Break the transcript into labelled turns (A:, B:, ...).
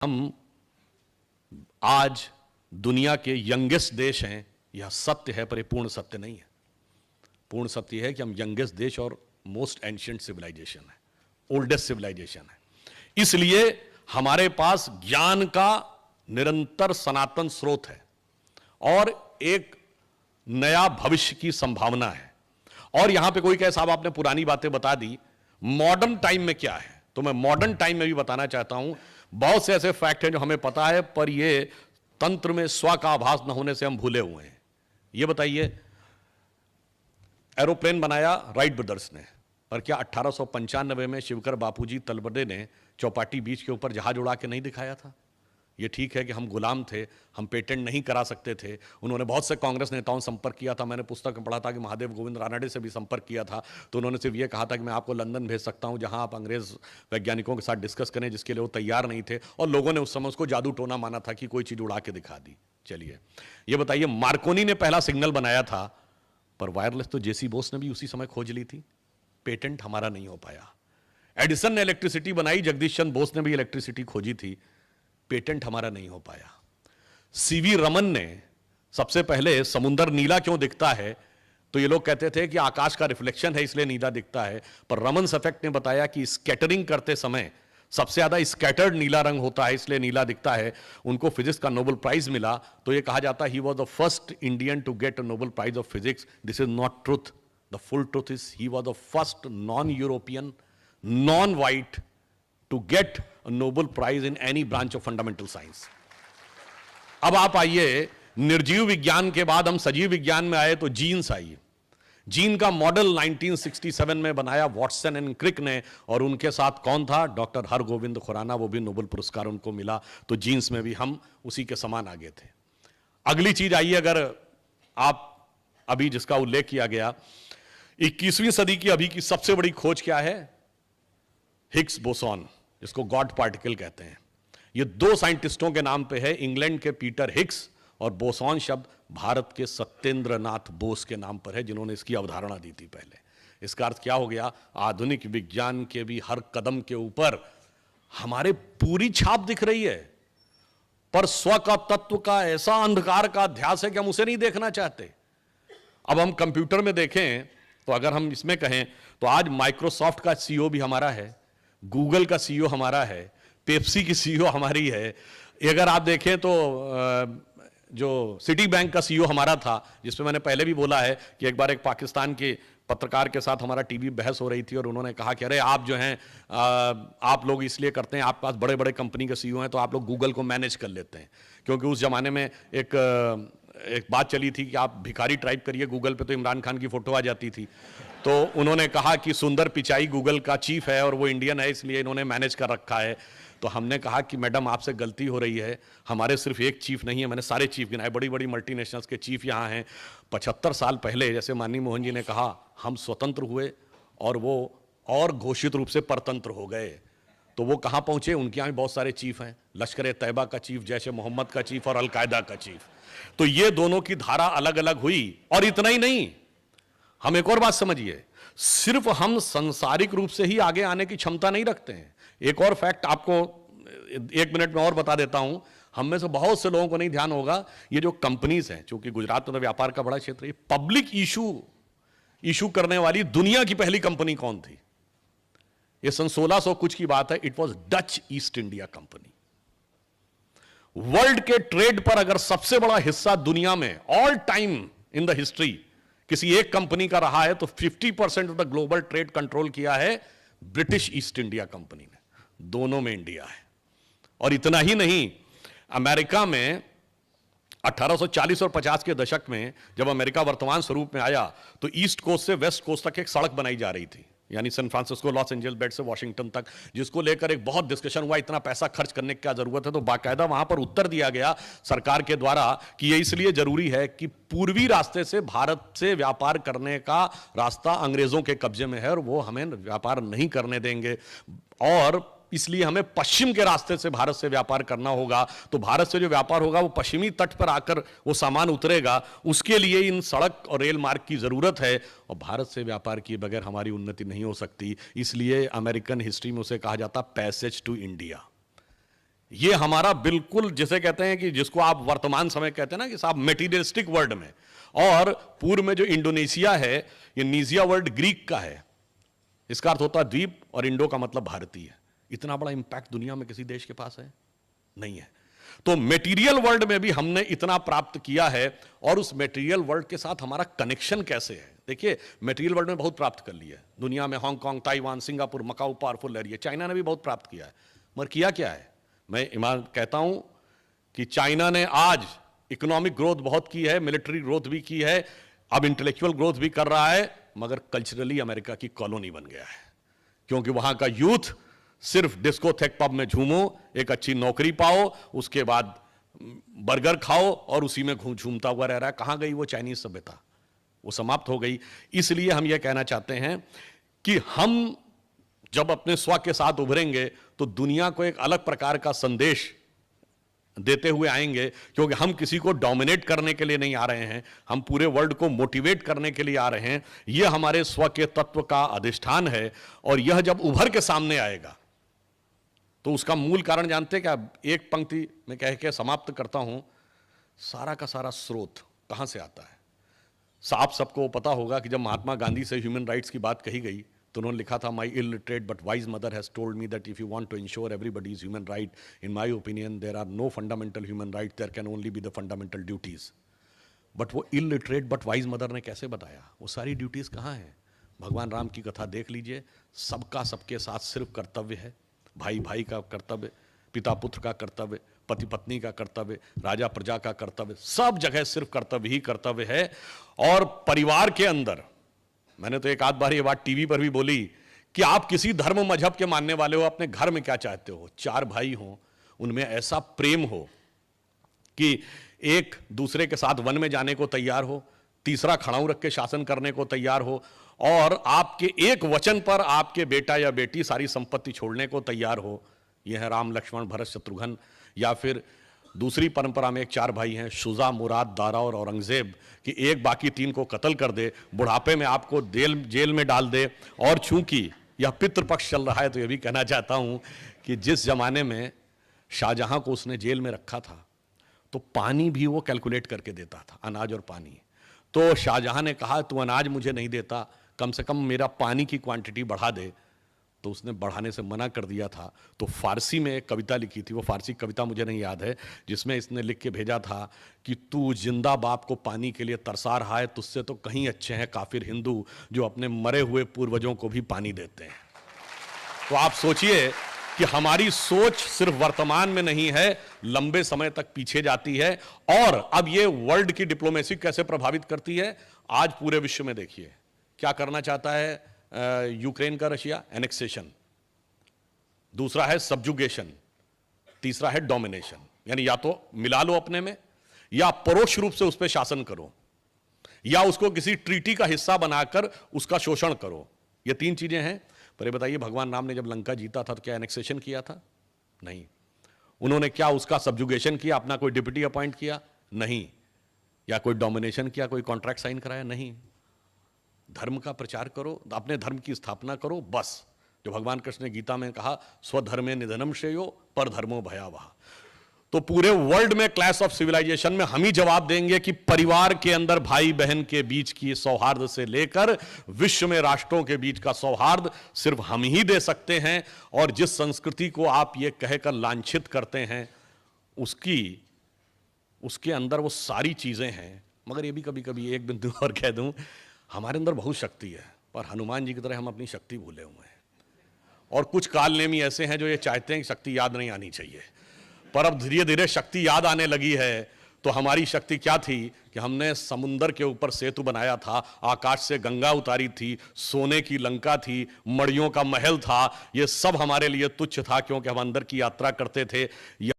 A: हम आज दुनिया के यंगेस्ट देश हैं, यह सत्य है, पर यह पूर्ण सत्य नहीं है। पूर्ण सत्य यह है कि हम यंगेस्ट देश और मोस्ट एंशिएंट सिविलाइजेशन है, ओल्डेस्ट सिविलाइजेशन है। इसलिए हमारे पास ज्ञान का निरंतर सनातन स्रोत है और एक नया भविष्य की संभावना है। और यहां पे कोई कहे साहब आपने पुरानी बातें बता दी, मॉडर्न टाइम में क्या है, तो मैं मॉडर्न टाइम में भी बताना चाहता हूं। बहुत से ऐसे फैक्ट हैं जो हमें पता है, पर ये तंत्र में स्व का आभास न होने से हम भूले हुए हैं। ये बताइए, एरोप्लेन बनाया राइट ब्रदर्स ने, पर क्या 1895 में शिवकर बापूजी तलबदे ने चौपाटी बीच के ऊपर जहाज उड़ा के नहीं दिखाया था? ये ठीक है कि हम गुलाम थे, हम पेटेंट नहीं करा सकते थे। उन्होंने बहुत से कांग्रेस नेताओं से संपर्क किया था। मैंने पुस्तक में पढ़ा था कि महादेव गोविंद रानडे से भी संपर्क किया था, तो उन्होंने सिर्फ ये कहा था कि मैं आपको लंदन भेज सकता हूं जहां आप अंग्रेज वैज्ञानिकों के साथ डिस्कस करें, जिसके लिए वो तैयार नहीं थे। और लोगों ने उस समय उसको जादू टोना माना था कि कोई चीज उड़ा के दिखा दी। चलिए ये बताइए, मार्कोनी ने पहला सिग्नल बनाया था, पर वायरलेस तो जेसी बोस ने भी उसी समय खोज ली थी। पेटेंट हमारा नहीं हो पाया। एडिसन ने इलेक्ट्रिसिटी बनाई, जगदीश चंद्र बोस ने भी इलेक्ट्रिसिटी खोजी थी, पेटेंट हमारा नहीं हो पाया। सीवी रमन ने सबसे पहले समुद्र नीला क्यों दिखता है, तो ये लोग कहते थे कि आकाश का रिफ्लेक्शन है इसलिए नीला दिखता है, पर रमन्स इफेक्ट ने बताया कि स्कैटरिंग करते समय सबसे ज्यादा स्कैटर्ड नीला रंग होता है, इसलिए नीला दिखता है। उनको फिजिक्स का नोबेल प्राइज मिला, तो ये कहा जाता है he was the first Indian to get a Nobel prize of physics. This is not truth. The full truth is he was the first non European, non white to get a Nobel Prize in any branch of fundamental science. अब आप आइए, निर्जीव विज्ञान के बाद हम सजीव विज्ञान में आए तो जीन्स आई। जीन का मॉडल 1967 में बनाया वॉटसन एंड क्रिक ने, और उनके साथ कौन था? डॉक्टर हरगोविंद खुराना, वो भी नोबेल पुरस्कार उनको मिला। तो जीन्स में भी हम उसी के समान आगे थे। अगली चीज आइए, अगर आप अभी जिसका उल्लेख किया गया, 21वीं सदी की अभी की सबसे बड़ी खोज क्या है? हिग्स बोसॉन, जिसको गॉड पार्टिकल कहते हैं। ये दो साइंटिस्टों के नाम पे है, इंग्लैंड के पीटर हिग्स, और बोसॉन शब्द भारत के सत्येंद्र नाथ बोस के नाम पर है, जिन्होंने इसकी अवधारणा दी थी पहले। इसका अर्थ क्या हो गया? आधुनिक विज्ञान के भी हर कदम के ऊपर हमारे पूरी छाप दिख रही है, पर स्व का तत्व का ऐसा अंधकार का अध्यास है कि हम उसे नहीं देखना चाहते। अब हम कंप्यूटर में देखें तो अगर हम इसमें कहें तो आज माइक्रोसॉफ्ट का सीईओ भी हमारा है, गूगल का सीईओ हमारा है, पेप्सी की सीईओ हमारी है। अगर आप देखें तो जो सिटी बैंक का सीईओ हमारा था, जिसमें मैंने पहले भी बोला है कि एक बार एक पाकिस्तान के पत्रकार के साथ हमारा टीवी बहस हो रही थी, और उन्होंने कहा कि अरे आप जो हैं आप लोग इसलिए करते हैं, आपके पास बड़े बड़े कंपनी के सीईओ हैं, तो आप लोग गूगल को मैनेज कर लेते हैं। क्योंकि उस जमाने में एक बात चली थी कि आप भिखारी टाइप करिए गूगल पे तो इमरान खान की फोटो आ जाती थी। तो उन्होंने कहा कि सुंदर पिचाई गूगल का चीफ है और वो इंडियन है, इसलिए इन्होंने मैनेज कर रखा है। तो हमने कहा कि मैडम आपसे गलती हो रही है, हमारे सिर्फ एक चीफ नहीं है, मैंने सारे चीफ गिनाए, बड़ी बड़ी मल्टीनेशनल्स के चीफ यहाँ हैं। 75 साल पहले, जैसे माननीय मोहन जी ने कहा, हम स्वतंत्र हुए और वो और घोषित रूप से परतंत्र हो गए। तो वो कहाँ पहुंचे? उनके यहाँ भी बहुत सारे चीफ हैं, लश्कर तैयबा का चीफ, जैश ए मोहम्मद का चीफ और अलकायदा का चीफ। तो ये दोनों की धारा अलग अलग हुई। और इतना ही नहीं, हम एक और बात समझिए, सिर्फ हम सांसारिक रूप से ही आगे आने की क्षमता नहीं रखते हैं। एक और फैक्ट आपको 1 मिनट में और बता देता हूं, हम में से बहुत से लोगों को नहीं ध्यान होगा, ये जो कंपनीज हैं, चूंकि गुजरात में तो व्यापार का बड़ा क्षेत्र है, पब्लिक इशू करने वाली दुनिया की पहली कंपनी कौन थी? ये सन 1600 कुछ की बात है, it was Dutch east India company. World के ट्रेड पर अगर सबसे बड़ा हिस्सा दुनिया में all time in the history किसी एक कंपनी का रहा है, तो 50% of the global trade control किया है ब्रिटिश ईस्ट इंडिया कंपनी ने। दोनों में इंडिया है। और इतना ही नहीं, अमेरिका में 1840 और 50 के दशक में जब अमेरिका वर्तमान स्वरूप में आया, तो ईस्ट कोस्ट से वेस्ट कोस्ट तक एक सड़क बनाई जा रही थी, यानी सैन फ्रांसिस्को, लॉस एंजल्स बेड से वॉशिंगटन तक, जिसको लेकर एक बहुत डिस्कशन हुआ, इतना पैसा खर्च करने की क्या जरूरत है। तो बाकायदा वहां पर उत्तर दिया गया सरकार के द्वारा कि यह इसलिए जरूरी है कि पूर्वी रास्ते से भारत से व्यापार करने का रास्ता अंग्रेजों के कब्जे में है और वो हमें व्यापार नहीं करने देंगे, और इसलिए हमें पश्चिम के रास्ते से भारत से व्यापार करना होगा। तो भारत से जो व्यापार होगा वो पश्चिमी तट पर आकर वो सामान उतरेगा, उसके लिए इन सड़क और रेल मार्ग की जरूरत है, और भारत से व्यापार किए बगैर हमारी उन्नति नहीं हो सकती। इसलिए अमेरिकन हिस्ट्री में उसे कहा जाता पैसेज टू इंडिया। ये हमारा बिल्कुल जिसे कहते हैं कि जिसको आप वर्तमान समय कहते हैं ना कि साहब मेटीरियलिस्टिक वर्ल्ड में, और पूर्व में जो इंडोनेशिया है, ये नीजिया वर्ड ग्रीक का है, इसका अर्थ होता है द्वीप, और इंडो का मतलब भारतीय। इतना बड़ा इंपैक्ट दुनिया में किसी देश के पास है नहीं है। तो मेटीरियल वर्ल्ड में भी हमने इतना प्राप्त किया है, और उस मेटीरियल वर्ल्ड के साथ हमारा कनेक्शन कैसे है। देखिए, मेटीरियल वर्ल्ड में बहुत प्राप्त कर लिया है दुनिया में, Hong Kong, Taiwan, Singapore, Macau powerful है, चाइना ने भी बहुत प्राप्त किया है, मगर किया क्या है। मैं ईमान कहता हूं कि चाइना ने आज इकोनॉमिक ग्रोथ बहुत की है, मिलिट्री ग्रोथ भी की है, अब इंटेलेक्चुअल ग्रोथ भी कर रहा है, मगर कल्चरली अमेरिका की कॉलोनी बन गया है, क्योंकि वहां का यूथ सिर्फ डिस्कोथेक पब में झूमो, एक अच्छी नौकरी पाओ, उसके बाद बर्गर खाओ और उसी में झूमता हुआ रह रहा है। कहां गई वो चाइनीज सभ्यता, वो समाप्त हो गई। इसलिए हम यह कहना चाहते हैं कि हम जब अपने स्व के साथ उभरेंगे तो दुनिया को एक अलग प्रकार का संदेश देते हुए आएंगे, क्योंकि हम किसी को डोमिनेट करने के लिए नहीं आ रहे हैं, हम पूरे वर्ल्ड को मोटिवेट करने के लिए आ रहे हैं। यह हमारे स्व के तत्व का अधिष्ठान है, और यह जब उभर के सामने आएगा तो उसका मूल कारण जानते हैं क्या। एक पंक्ति में कह के समाप्त करता हूं, सारा का सारा स्रोत कहां से आता है। साफ सबको पता होगा कि जब महात्मा गांधी से ह्यूमन राइट्स की बात कही गई तो उन्होंने लिखा था, my illiterate but wise mother has told me that if you want to ensure everybody's human right, in my opinion there are no fundamental human right, there can only be the fundamental duties. But वो illiterate but wise mother ने कैसे बताया वो सारी duties कहाँ हैं। भगवान राम की कथा देख लीजिए, सबका सबके साथ सिर्फ कर्तव्य है, भाई भाई का कर्तव्य, पिता पुत्र का कर्तव्य, पति पत्नी का कर्तव्य, राजा प्रजा का कर्तव्य, सब जगह सिर्फ कर्तव्य ही कर्तव्य है। और परिवार के अंदर, मैंने तो एक आध बार ये बात टीवी पर भी बोली कि आप किसी धर्म मजहब के मानने वाले हो, अपने घर में क्या चाहते हो, 4 भाई हो, उनमें ऐसा प्रेम हो कि एक दूसरे के साथ वन में जाने को तैयार हो, तीसरा खड़ाऊ रख के शासन करने को तैयार हो, और आपके एक वचन पर आपके बेटा या बेटी सारी संपत्ति छोड़ने को तैयार हो। यह है राम लक्ष्मण भरत शत्रुघ्न। या फिर दूसरी परंपरा में एक 4 भाई हैं, शुजा, मुराद, दारा और औरंगजेब, कि एक बाकी 3 को कत्ल कर दे, बुढ़ापे में आपको जेल में डाल दे। और चूंकि यह पितृपक्ष चल रहा है तो यह भी कहना चाहता हूं कि जिस जमाने में शाहजहां को उसने जेल में रखा था तो पानी भी वो कैलकुलेट करके देता था, अनाज और पानी। तो शाहजहां ने कहा, तू अनाज मुझे नहीं देता, कम से कम मेरा पानी की क्वांटिटी बढ़ा दे। तो उसने बढ़ाने से मना कर दिया था। तो फारसी में एक कविता लिखी थी, वो फारसी कविता मुझे नहीं याद है, जिसमें इसने लिख के भेजा था कि तू जिंदा बाप को पानी के लिए तरसा रहा है, तुझसे तो कहीं अच्छे हैं काफिर हिंदू जो अपने मरे हुए पूर्वजों को भी पानी देते हैं। तो आप सोचिए कि हमारी सोच सिर्फ वर्तमान में नहीं है, लंबे समय तक पीछे जाती है। और अब ये वर्ल्ड की डिप्लोमेसी कैसे प्रभावित करती है, आज पूरे विश्व में देखिए क्या करना चाहता है यूक्रेन का रशिया, एनेक्सेशन। दूसरा है सब्जुगेशन, तीसरा है डोमिनेशन। यानी या तो मिला लो अपने में, या परोक्ष रूप से उस पर शासन करो, या उसको किसी ट्रीटी का हिस्सा बनाकर उसका शोषण करो। ये 3 चीजें हैं। पर ये बताइए, भगवान राम ने जब लंका जीता था तो क्या एनेक्सेशन किया था? नहीं। उन्होंने क्या उसका सब्जुगेशन किया, अपना कोई डिप्टी अपॉइंट किया? नहीं। या कोई डोमिनेशन किया, कोई कॉन्ट्रैक्ट साइन कराया? नहीं। धर्म का प्रचार करो, अपने धर्म की स्थापना करो, बस। जो भगवान कृष्ण ने गीता में कहा, स्वधर्मे निधनम श्रेयो पर धर्मो भयावह। तो पूरे वर्ल्ड में क्लैश ऑफ सिविलाइजेशन में हम ही जवाब देंगे कि परिवार के अंदर भाई बहन के बीच की सौहार्द से लेकर विश्व में राष्ट्रों के बीच का सौहार्द सिर्फ हम ही दे सकते हैं। और जिस संस्कृति को आप ये कहकर लांछित करते हैं, उसके अंदर वो सारी चीजें हैं। मगर ये भी कभी कभी एक बिंदु और कह दूं, हमारे अंदर बहुत शक्ति है, पर हनुमान जी की तरह हम अपनी शक्ति भूले हुए हैं। और कुछ कालनेमी ऐसे हैं जो ये चाहते हैं कि शक्ति याद नहीं आनी चाहिए, पर अब धीरे धीरे शक्ति याद आने लगी है। तो हमारी शक्ति क्या थी कि हमने समुंदर के ऊपर सेतु बनाया था, आकाश से गंगा उतारी थी, सोने की लंका थी, मड़ियों का महल था। ये सब हमारे लिए तुच्छ था, क्योंकि हम अंदर की यात्रा करते थे।